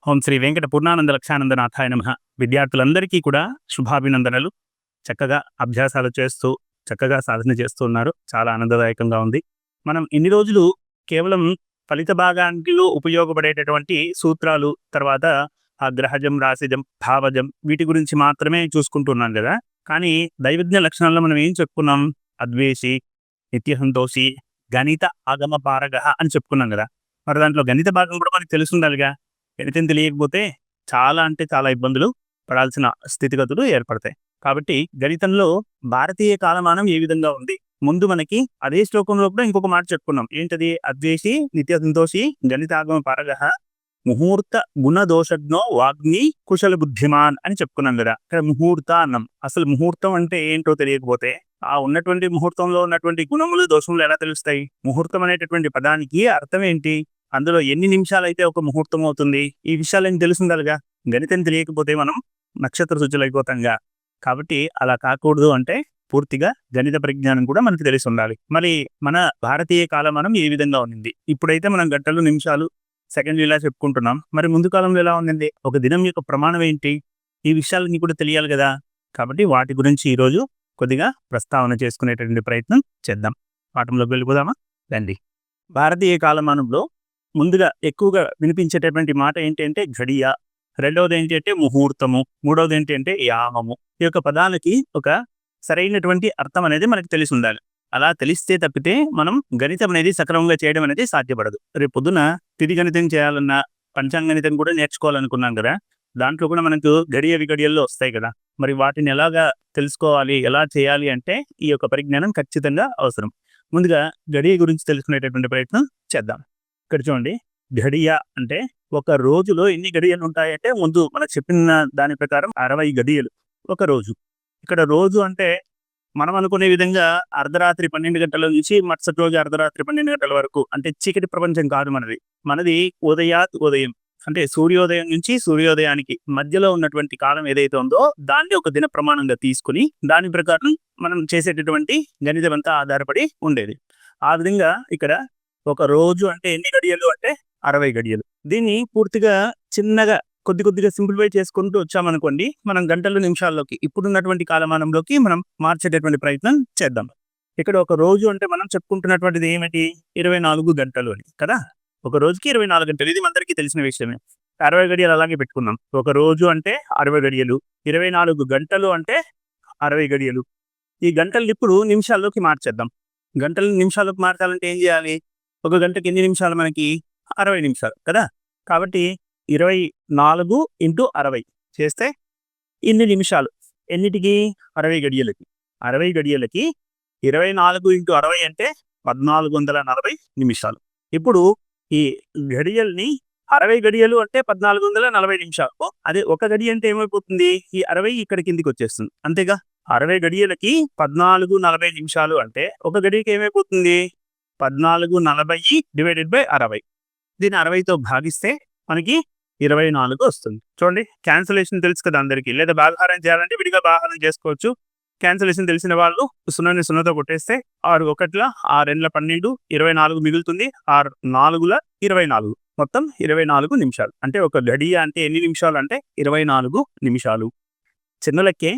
ఓం శ్రీ వెంకట పూర్ణానంద లక్షానందనాథాయ నమః. విద్యార్థులందరికీ కూడా శుభాభినందనలు. చక్కగా అభ్యాసాలు చేస్తూ, చక్కగా సాధన చేస్తూ ఉన్నారు. చాలా ఆనందదాయకంగా ఉంది. మనం ఇన్ని రోజులు కేవలం ఫలిత భాగానికిలో ఉపయోగపడేటటువంటి సూత్రాలు, తర్వాత ఆ గ్రహజం, రాశిజం, భావజం వీటి గురించి మాత్రమే చూసుకుంటున్నాం కదా. కానీ దైవజ్ఞ లక్షణాల్లో మనం ఏం చెప్పుకున్నాం? అద్వేషి, నిత్యసంతోషి, గణిత ఆగమ పారగః అని చెప్పుకున్నాం కదా. మరి దాంట్లో గణిత భాగం కూడా మనకు తెలుసుండాలిగా. గణితం తెలియకపోతే చాలా అంటే చాలా ఇబ్బందులు పడాల్సిన స్థితిగతులు ఏర్పడతాయి. కాబట్టి గణితంలో భారతీయ కాలమానం ఏ విధంగా ఉంది? ముందు మనకి అదే శ్లోకంలో కూడా ఇంకొక మాట చెప్పుకున్నాం. ఏంటది? అద్వేషి, నిత్య సంతోషి, గణితాగమ పారగః, ముహూర్త గుణదోషజ్ఞో వాగ్మి కుశల బుద్ధిమాన్ అని చెప్పుకున్నాం కదా. ఇక్కడ ముహూర్త అన్నాం. అసలు ముహూర్తం అంటే ఏంటో తెలియకపోతే ఆ ఉన్నటువంటి ముహూర్తంలో ఉన్నటువంటి గుణములు, దోషములు ఎలా తెలుస్తాయి? ముహూర్తం అనేటటువంటి పదానికి అర్థం ఏంటి? అందులో ఎన్ని నిమిషాలైతే ఒక ముహూర్తం అవుతుంది? ఈ విషయాలని తెలుసుండాలిగా. గణితం తెలియకపోతే మనం నక్షత్ర శుద్ధులైపోతాంగా. కాబట్టి అలా కాకూడదు అంటే పూర్తిగా గణిత పరిజ్ఞానం కూడా మనకు తెలిసి ఉండాలి. మరి మన భారతీయ కాలమానం ఏ విధంగా ఉంది? ఇప్పుడైతే మనం గంటలు, నిమిషాలు, సెకండ్లు ఇలా చెప్పుకుంటున్నాం. మరి ముందు కాలంలో ఎలా ఉండింది? ఒక దినం యొక్క ప్రమాణం ఏంటి? ఈ విషయాలన్నీ కూడా తెలియాలి కదా. కాబట్టి వాటి గురించి ఈరోజు కొద్దిగా ప్రస్తావన చేసుకునేటటువంటి ప్రయత్నం చేద్దాం. పాఠంలోకి వెళ్ళిపోదామా? రండి. భారతీయ కాలమానంలో ముందుగా ఎక్కువగా వినిపించేటటువంటి మాట ఏంటి అంటే ఘడియ, రెండవది ఏంటి అంటే ముహూర్తము, మూడవది ఏంటి అంటే యామము. ఈ యొక్క పదాలకి ఒక సరైనటువంటి అర్థం అనేది మనకు తెలిసి ఉండాలి. అలా తెలిస్తే తప్పితే మనం గణితం అనేది సక్రమంగా చేయడం అనేది సాధ్యపడదు. రేపు పొద్దున తిథి గణితం చేయాలన్నా, పంచాంగణితం కూడా నేర్చుకోవాలనుకున్నాం కదా. దాంట్లో కూడా మనకు గడియ విగడియల్లో వస్తాయి కదా. మరి వాటిని ఎలాగా తెలుసుకోవాలి, ఎలా చేయాలి అంటే ఈ యొక్క పరిజ్ఞానం ఖచ్చితంగా అవసరం. ముందుగా గడియ గురించి తెలుసుకునేటటువంటి ప్రయత్నం చేద్దాం. ఇక్కడ చూడండి, ఘడియ అంటే ఒక రోజులో ఎన్ని గడియలు ఉంటాయంటే ముందు మనకు చెప్పిన దాని ప్రకారం 60 గడియలు ఒక రోజు. ఇక్కడ రోజు అంటే మనం అనుకునే విధంగా అర్ధరాత్రి 12 గంటల నుంచి మరుసటి రోజు అర్ధరాత్రి 12 గంటల వరకు అంటే చీకటి ప్రపంచం కాదు మనది. మనది ఉదయాత్ ఉదయం అంటే సూర్యోదయం నుంచి సూర్యోదయానికి మధ్యలో ఉన్నటువంటి కాలం ఏదైతే ఉందో దాన్ని ఒక దిన ప్రమాణంగా తీసుకుని దాని ప్రకారం మనం చేసేటటువంటి గణితం అంతా ఆధారపడి ఉండేది. ఆ విధంగా ఇక్కడ ఒక రోజు అంటే ఎన్ని గడియలు అంటే 60 గడియలు. దీన్ని పూర్తిగా చిన్నగా కొద్దిగా సింప్లిఫై చేసుకుంటూ వచ్చామనుకోండి, మనం గంటలు, నిమిషాల్లోకి ఇప్పుడున్నటువంటి కాలమానంలోకి మనం మార్చేటటువంటి ప్రయత్నం చేద్దాం. ఇక్కడ ఒక రోజు అంటే మనం చెప్పుకుంటున్నటువంటిది ఏమిటి? 24 గంటలు అని కదా. ఒక రోజుకి 24 గంటలు, ఇది మనందరికీ తెలిసిన విషయమే. 60 గడియలు అలాగే పెట్టుకున్నాం. ఒక రోజు అంటే 60 గడియలు, 24 గంటలు అంటే 60 గడియలు. ఈ గంటలు ఇప్పుడు నిమిషాల్లోకి మార్చేద్దాం. గంటలు నిమిషాల్లోకి మార్చాలంటే ఏం చేయాలి? ఒక గంటకి ఎన్ని నిమిషాలు మనకి? 60 నిమిషాలు కదా. కాబట్టి 24 × 60 చేస్తే ఇన్ని నిమిషాలు. ఎన్నిటికి? 60 గడియలకి. 60 గడియలకి 24 × 60 అంటే 1440 నిమిషాలు. ఇప్పుడు ఈ గడియల్ని 60 గడియలు అంటే 1440 నిమిషాలు. అదే ఒక గడి అంటే ఏమైపోతుంది? ఈ 60 ఇక్కడ కిందికి వచ్చేస్తుంది. అంతేగా. 60 గడియలకి 1440 నిమిషాలు అంటే ఒక గడికి ఏమైపోతుంది? 1440 / 60. దీన్ని 60తో భాగిస్తే మనకి 24 వస్తుంది. చూడండి, క్యాన్సిలేషన్ తెలుసు కదా అందరికీ. లేదా భాగాహారం చేయాలంటే విడిగా భాగాహారం చేసుకోవచ్చు. క్యాన్సిలేషన్ తెలిసిన వాళ్ళు 0ని 0తో కొట్టేస్తే 6 1ల 6 2ల 12, 24 మిగులుతుంది. 6 4ల 24, మొత్తం 24 నిమిషాలు. అంటే ఒక గడియ అంటే ఎన్ని నిమిషాలు అంటే 24 నిమిషాలు. చిన్న లెక్కే,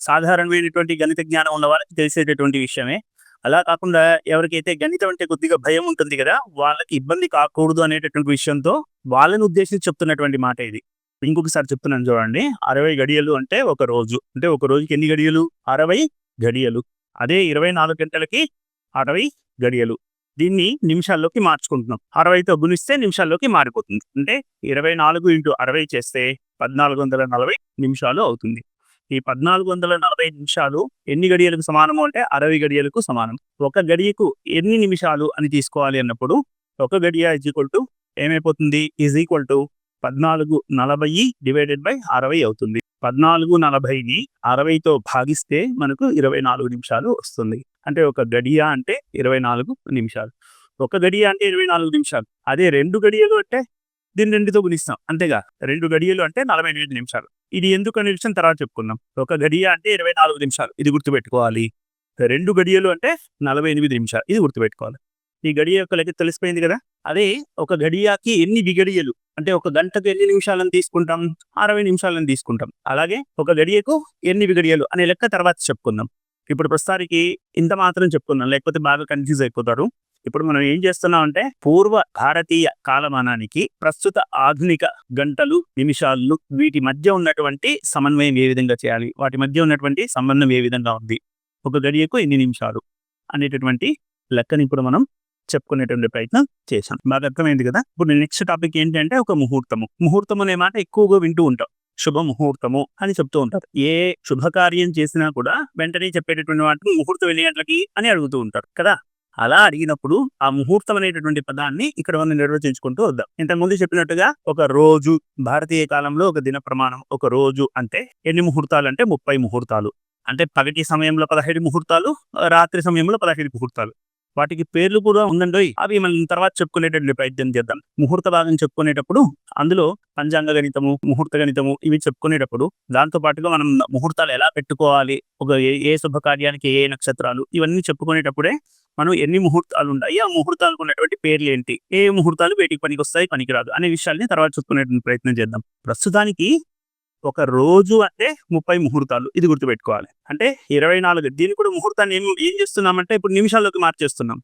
సాధారణమైనటువంటి గణిత జ్ఞానం ఉన్న వాళ్ళకి తెలిసేటటువంటి విషయమే. అలా కాకుండా ఎవరికైతే గణితం అంటే కొద్దిగా భయం ఉంటుంది కదా, వాళ్ళకి ఇబ్బంది కాకూడదు అనేటటువంటి విషయంతో వాళ్ళని ఉద్దేశించి చెప్తున్నటువంటి మాట ఇది. ఇంకొకసారి చెప్తున్నాను చూడండి. 60 గడియలు అంటే ఒక రోజు. అంటే ఒక రోజుకి ఎన్ని గడియలు? 60 గడియలు. అదే 24 గంటలకి 60 గడియలు. దీన్ని నిమిషాల్లోకి మార్చుకుంటున్నాం. 60తో గుణిస్తే నిమిషాల్లోకి మారిపోతుంది. అంటే 24 × 60 చేస్తే 1440 నిమిషాలు అవుతుంది. ఈ 1440 నిమిషాలు ఎన్ని గడియలకు సమానము అంటే 60 గడియలకు సమానం. ఒక గడియకు ఎన్ని నిమిషాలు అని తీసుకోవాలి అన్నప్పుడు ఒక గడియ ఏమైపోతుంది? 1440 / 60 అవుతుంది. 1440ని 60తో భాగిస్తే మనకు 24 నిమిషాలు వస్తుంది. అంటే ఒక గడియ అంటే 24 నిమిషాలు. ఒక గడియ అంటే 24 నిమిషాలు. అదే 2 గడియలు అంటే దీన్ని 2తో గుణిస్తాం. అంతేగా. 2 గడియలు అంటే 48 నిమిషాలు. ఇది ఎందుకు అనే విషయం తర్వాత చెప్పుకుందాం. ఒక గడియ అంటే 24 నిమిషాలు, ఇది గుర్తుపెట్టుకోవాలి. 2 గడియలు అంటే 48 నిమిషాలు, ఇది గుర్తుపెట్టుకోవాలి. ఈ గడియ యొక్క లెక్క తెలిసిపోయింది కదా. అదే ఒక గడియాకి ఎన్ని విగడియలు, అంటే ఒక గంటకు ఎన్ని నిమిషాలను తీసుకుంటాం, 60 నిమిషాలను తీసుకుంటాం. అలాగే ఒక గడియకు ఎన్ని విగడియలు అనే లెక్క తర్వాత చెప్పుకుందాం. ఇప్పుడు ప్రస్తుతానికి ఇంత మాత్రం చెప్పుకుందాం, లేకపోతే బాగా కన్ఫ్యూజ్ అయిపోతారు. ఇప్పుడు మనం ఏం చేస్తున్నాం అంటే పూర్వ భారతీయ కాలమానానికి ప్రస్తుత ఆధునిక గంటలు, నిమిషాలు వీటి మధ్య ఉన్నటువంటి సమన్వయం ఏ విధంగా చేయాలి, వాటి మధ్య ఉన్నటువంటి సంబంధం ఏ విధంగా ఉంది, ఒక గడియకు ఎన్ని నిమిషాలు అనేటటువంటి లెక్కని ఇప్పుడు మనం చెప్పుకునేటువంటి ప్రయత్నం చేశాం. బాగా అర్థమైంది కదా. ఇప్పుడు నెక్స్ట్ టాపిక్ ఏంటంటే ఒక ముహూర్తము. ముహూర్తం అనే మాట ఎక్కువగా వింటూ ఉంటాం. శుభ ముహూర్తము అని చెప్తూ ఉంటారు. ఏ శుభకార్యం చేసినా కూడా వెంటనే చెప్పేటటువంటి వాటిని ముహూర్తం ఎన్ని గంటలకి అని అడుగుతూ ఉంటారు కదా. అలా అడిగినప్పుడు ఆ ముహూర్తం అనేటటువంటి పదాన్ని ఇక్కడ మనం నిర్వచించుకుంటూ వద్దాం. ఇంతకుముందు చెప్పినట్టుగా ఒక రోజు, భారతీయ కాలంలో ఒక దిన ప్రమాణం, ఒక రోజు అంటే ఎన్ని ముహూర్తాలు అంటే 30 ముహూర్తాలు. అంటే పగటి సమయంలో 17 ముహూర్తాలు, రాత్రి సమయంలో 15 ముహూర్తాలు. వాటికి పేర్లు కూడా ఉందండోయ్. అవి మనం తర్వాత చెప్పుకునేటటువంటి ప్రయత్నం చేద్దాం. ముహూర్త భాగం చెప్పుకునేటప్పుడు అందులో పంచాంగ గణితము, ముహూర్త గణితము ఇవి చెప్పుకునేటప్పుడు దాంతో పాటుగా మనం ముహూర్తాలు ఎలా పెట్టుకోవాలి, ఒక ఏ శుభకార్యానికి ఏ నక్షత్రాలు, ఇవన్నీ చెప్పుకునేటప్పుడే మనం ఎన్ని ముహూర్తాలు ఉన్నాయి, ఆ ముహూర్తాలకు ఉన్నటువంటి పేర్లు ఏంటి, ఏ ముహూర్తాలు వేటికి పనికి వస్తాయి, పనికిరాదు అనే విషయాల్ని తర్వాత చెప్పుకునేటువంటి ప్రయత్నం చేద్దాం. ప్రస్తుతానికి ఒక రోజు అంటే 30 ముహూర్తాలు, ఇది గుర్తుపెట్టుకోవాలి. అంటే 24. దీన్ని కూడా ముహూర్తాన్ని ఏం చేస్తున్నామంటే ఇప్పుడు నిమిషాల్లోకి మార్చేస్తున్నాం.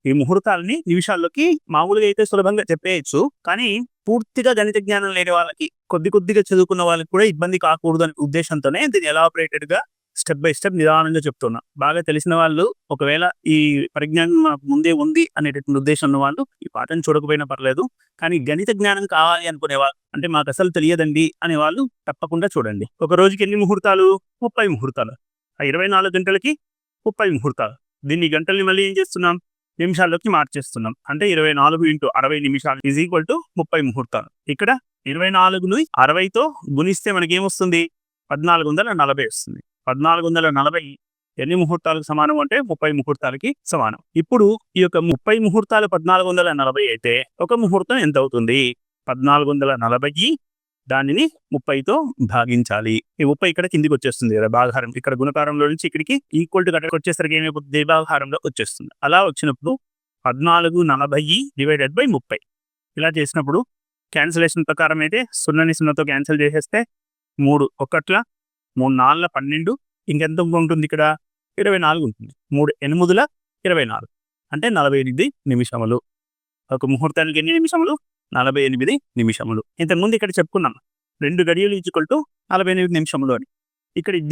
ఈ ముహూర్తాలని నిమిషాల్లోకి మామూలుగా అయితే సులభంగా చెప్పేయచ్చు, కానీ పూర్తిగా గణిత జ్ఞానం లేని వాళ్ళకి, కొద్దిగా చదువుకున్న వాళ్ళకి కూడా ఇబ్బంది కాకూడదు అనే ఉద్దేశంతోనే దీన్ని ఎలాబరేటెడ్ గా స్టెప్ బై స్టెప్ నిదానంగా చెప్తున్నా. బాగా తెలిసిన వాళ్ళు, ఒకవేళ ఈ పరిజ్ఞానం నాకు ముందే ఉంది అనేటటువంటి ఉద్దేశం ఉన్న వాళ్ళు ఈ పాఠం చూడకపోయినా పర్లేదు, కానీ గణిత జ్ఞానం కావాలి అనుకునేవాళ్ళు, అంటే మాకు అసలు తెలియదండి అనే వాళ్ళు తప్పకుండా చూడండి. ఒక రోజుకి ఎన్ని ముహూర్తాలు? 30 ముహూర్తాలు. ఆ 24 గంటలకి 30 ముహూర్తాలు. దీన్ని గంటల్ని మళ్ళీ ఏం చేస్తున్నాం, నిమిషాల్లోకి మార్చేస్తున్నాం. అంటే 24 × 60 నిమిషాలు ఈజ్ ఈక్వల్ టు 30 ముహూర్తాలు. ఇక్కడ 24ని 60తో గుణిస్తే మనకేమొస్తుంది, 1440 వస్తుంది. 1440 ఎన్ని ముహూర్తాలకు సమానం అంటే 30 ముహూర్తాలకి సమానం. ఇప్పుడు ఈ యొక్క 30 ముహూర్తాలు 1440 అయితే ఒక ముహూర్తం ఎంత అవుతుంది? 1440 దానిని 30తో భాగించాలి. ఈ 30 ఇక్కడ కిందికి వచ్చేస్తుంది కదా, భాగాహారం. ఇక్కడ గుణకారంలో నుంచి ఇక్కడికి ఈక్వల్ టు కట్టకి వచ్చేసరికి ఏమైపోతుంది, భాగాహారంలో వచ్చేస్తుంది. అలా వచ్చినప్పుడు 1440 డివైడెడ్ బై 30 ఇలా చేసినప్పుడు క్యాన్సిలేషన్ ప్రకారం అయితే 0ని 0తో క్యాన్సిల్ చేసేస్తే 3 1 3 4 12, ఇంకెంత ఉంటుంది ఇక్కడ 24 ఉంటుంది. 3 8 24 అంటే 48 నిమిషములు. ఒక ముహూర్తానికి ఎన్ని నిమిషములు? 48 నిమిషములు. ఇంతకుముందు ఇక్కడ చెప్పుకున్నాం 2 గడియలు ఈక్వల్ టు 48 నిమిషములు అని.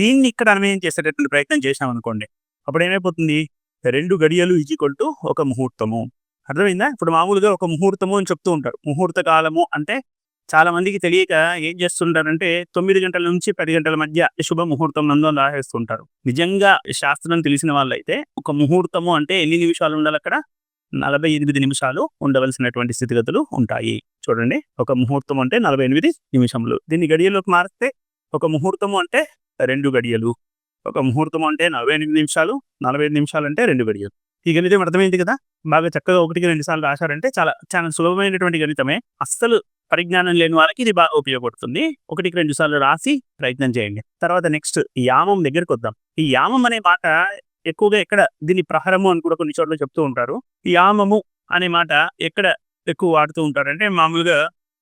దీన్ని ఇక్కడ అన్వయం చేసేటటువంటి ప్రయత్నం చేసాం అనుకోండి, అప్పుడు ఏమైపోతుంది, 2 గడియలు ఈక్వల్ టు ఒక ముహూర్తము. అర్థమైందా? ఇప్పుడు మామూలుగా ఒక ముహూర్తము అని చెప్తూ ఉంటారు. ముహూర్త కాలము అంటే చాలా మందికి తెలియక ఏం చేస్తుంటారంటే 9 గంటల నుంచి 10 గంటల మధ్య శుభ ముహూర్తం నందు రాసేస్తుంటారు. నిజంగా శాస్త్రం తెలిసిన వాళ్ళైతే ఒక ముహూర్తము అంటే ఎన్ని నిమిషాలు ఉండాలి, అక్కడ 48 నిమిషాలు ఉండవలసినటువంటి స్థితిగతులు ఉంటాయి. చూడండి, ఒక ముహూర్తం అంటే 48 నిమిషములు. దీన్ని గడియలోకి మారిస్తే ఒక ముహూర్తము అంటే 2 గడియలు, ఒక ముహూర్తం అంటే 48 నిమిషాలు, 45 నిమిషాలు అంటే 2 గడియలు. ఈ గణితం అర్థమైంది కదా. బాగా చక్కగా 1కి 2 సార్లు రాశారంటే చాలా చాలా సులభమైనటువంటి గణితమే. అస్సలు పరిజ్ఞానం లేని వాళ్ళకి ఇది బాగా ఉపయోగపడుతుంది. 1కి 2 సార్లు రాసి ప్రయత్నం చేయండి. తర్వాత నెక్స్ట్ యామం దగ్గరికి వద్దాం. ఈ యామం అనే మాట ఎక్కువగా ఎక్కడ, దీన్ని ప్రహరము అని కూడా కొన్ని చోట్ల చెప్తూ ఉంటారు. ఈ యామము అనే మాట ఎక్కడ ఎక్కువ వాడుతూ ఉంటారంటే మామూలుగా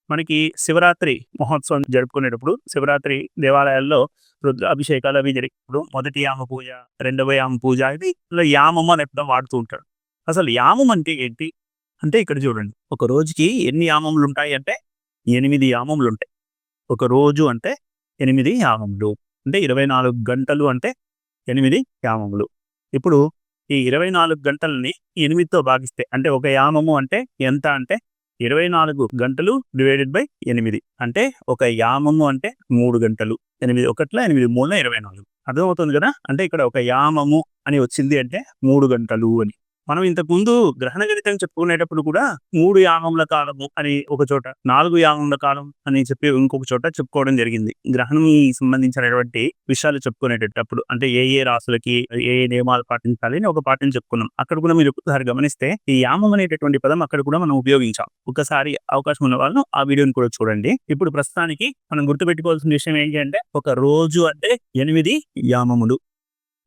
మనకి శివరాత్రి మహోత్సవం జరుపుకునేటప్పుడు, శివరాత్రి దేవాలయాల్లో రుద్ర అభిషేకాలు అవి జరిగినప్పుడు మొదటి యామ పూజ, రెండవ యామ పూజ, ఇది ఇలా యామము అని ఎప్పుడో వాడుతూ ఉంటారు. అసలు యామం అంటే ఏంటి అంటే ఇక్కడ చూడండి, ఒక రోజుకి ఎన్ని యామములు ఉంటాయి అంటే 8 యామములు ఉంటాయి. ఒక రోజు అంటే 8 యామములు, అంటే 24 గంటలు అంటే 8 యామములు. ఇప్పుడు ఈ 24 గంటలని 8తో భాగిస్తే, అంటే ఒక యామము అంటే ఎంత అంటే 24 గంటలు డివైడెడ్ బై 8, అంటే ఒక యామము అంటే 3 గంటలు. 8 1 8 3 24. అర్థమవుతుంది కదా. అంటే ఇక్కడ ఒక యామము అని వచ్చింది అంటే 3 గంటలు అని. మనం ఇంతకుముందు గ్రహణ గణితం చెప్పుకునేటప్పుడు కూడా 3 యామముల కాలము అని ఒక చోట, 4 యామముల కాలం అని చెప్పి ఇంకొక చోట చెప్పుకోవడం జరిగింది. గ్రహణం సంబంధించినటువంటి విషయాలు చెప్పుకునేటప్పుడు, అంటే ఏ రాసులకి ఏ నియమాలు పాటించాలి అని ఒక పాఠం చెప్పుకున్నాం. అక్కడ కూడా మీరు ఒకసారి గమనిస్తే ఈ యామం అనేటటువంటి పదం అక్కడ కూడా మనం ఉపయోగించాం. ఒకసారి అవకాశం ఉన్న వాళ్ళు ఆ వీడియోని కూడా చూడండి. ఇప్పుడు ప్రస్తుతానికి మనం గుర్తుపెట్టుకోవాల్సిన విషయం ఏంటి అంటే, ఒక రోజు అంటే 8 యామములు,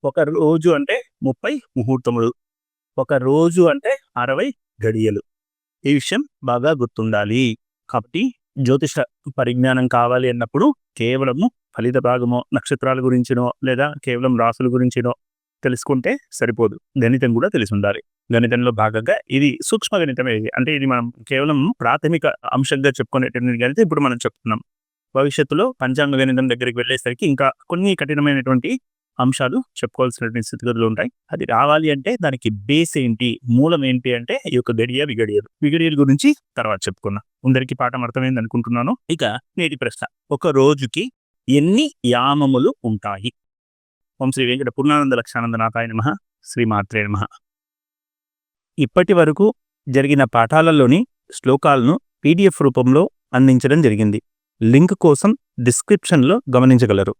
ఒక రోజు అంటే 30 ముహూర్తములు, ఒక రోజు అంటే 60 గడియలు. ఈ విషయం బాగా గుర్తుండాలి. కాబట్టి జ్యోతిష పరిజ్ఞానం కావాలి అన్నప్పుడు కేవలము ఫలిత భాగమో, నక్షత్రాల గురించినో లేదా కేవలం రాసుల గురించినో తెలుసుకుంటే సరిపోదు. గణితం కూడా తెలిసి ఉండాలి. గణితంలో భాగంగా ఇది సూక్ష్మ గణితమే. అంటే ఇది మనం కేవలం ప్రాథమిక అంశంగా చెప్పుకునేటువంటి గణితం ఇప్పుడు మనం చెప్తున్నాం. భవిష్యత్తులో పంచాంగ గణితం దగ్గరికి వెళ్ళేసరికి ఇంకా కొన్ని కఠినమైనటువంటి అంశాలు చెప్పుకోవాల్సినటువంటి స్థితిగతులు ఉంటాయి. అది రావాలి అంటే దానికి బేస్ ఏంటి, మూలం ఏంటి అంటే ఈ యొక్క విగడియలు. విగడియల గురించి తర్వాత చెప్పుకున్నాం. అందరికీ పాఠం అర్థమైంది అనుకుంటున్నాను. ఇక నేటి ప్రశ్న, ఒక రోజుకి ఎన్ని యామములు ఉంటాయి? ఓం శ్రీ వెంకట పూర్ణానంద లక్షానందనాథాయ నమః. శ్రీమాత్రే నమః. ఇప్పటి వరకు జరిగిన పాఠాలలోని శ్లోకాలను PDF రూపంలో అందించడం జరిగింది. లింక్ కోసం డిస్క్రిప్షన్లో గమనించగలరు.